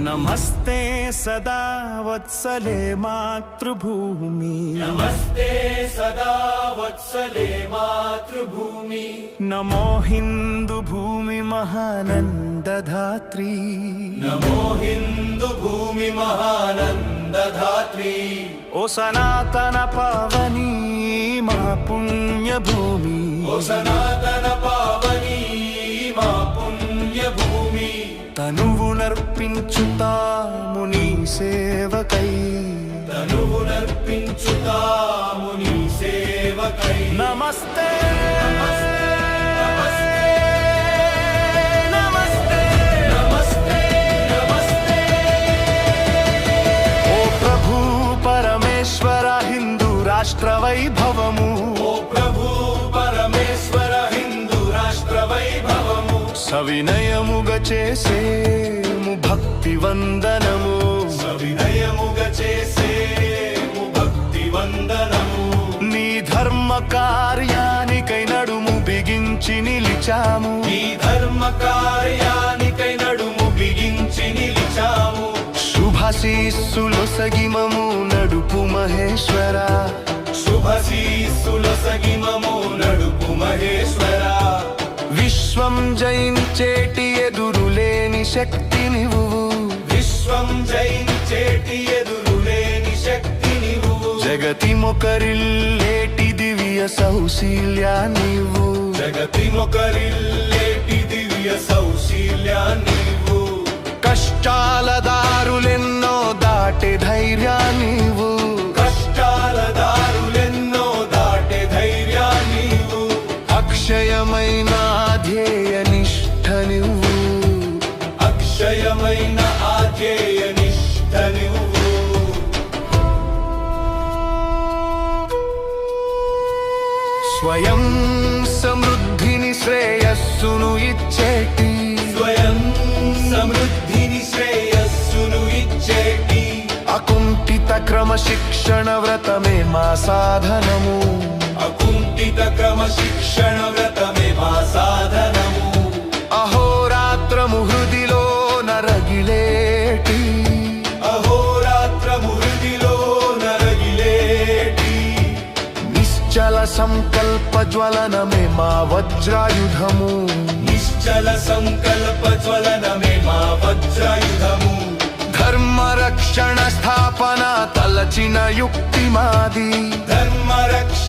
नमस्ते सदा वत्सले मातृभूमि, नमस्ते सदा वत्सले मातृभूमि। नमो हिंदू भूमि महानंदधात्री, नमो हिंदू भूमि महानंदधात्री। ओ सनातन पावनी मा पुण्य भूमि, ओ सनातन पावनी मा पुण्य भूमि। తనువునర్పించుతాము నీ సేవకై, తనువునర్పించుతాము నీ సేవకై। నమస్తే నమస్తే నమస్తే నమస్తే। ఓ ప్రభు పరమేశ్వర హిందూ రాష్ట్ర వైభవము, ఓ ప్రభు పరమేశ్వర హిందూ రాష్ట్ర వైభవము। సవినయముగ చేసేము భక్తి వందనము, సవినయముగ చేసేము భక్తి వందనము। నీ ధర్మ కార్యానికై నడుము బిగించి నిలిచాము, నీ ధర్మ కార్యానికై నడుము బిగించి నిలిచాము। శుభశీస్సులొసగిమము నడుపు మహేశ్వర, శుభశీస్సులొసగి మము నడుపు మహేశ్వర। విశ్వం జయించేటి ఎదురులేని శక్తి నీవు, విశ్వం జయించేటి ఎదురులేని శక్తి నీవు। జగతి మొకరిల్లేటి దివ్య సౌశీల్యా నీవు, జగతి మొకరిల్లేటి దివ్య సౌశీల్యా నీవు। కష్టాల దారులెన్నో దాటే ధైర్యా నీవు, కష్టాల దారులెన్నో దాటే ధైర్యా నీవు। అక్షయమైన ధ్యేయ నిష్ఠ నువ్వు, అక్షయమైన ఆధ్యేయ నిష్ఠ నువ్వు। స్వయం సమృద్ధిని శ్రేయస్సును ఇచ్చేటి, స్వయం సమృద్ధిని శ్రేయస్సును ఇచ్చేటి అకుంఠిత క్రమశిక్షణ వ్రతమే మా సాధనము, అకుంఠిత క్రమశిక్షణ వ్రతమే మా సాధనము। అహోరాత్రము హృదిలో నరగిలేటి, అహోరాత్రము హృదిలో నరగిలేటి నిశ్చల సంకల్ప జ్వలనమే మా వజ్రాయుధము, నిశ్చల సంకల్ప జ్వలనమే మా వజ్రాయుధము। ధర్మ రక్షణ స్థాపన తలచిన యుక్తి మాది, ధర్మ రక్ష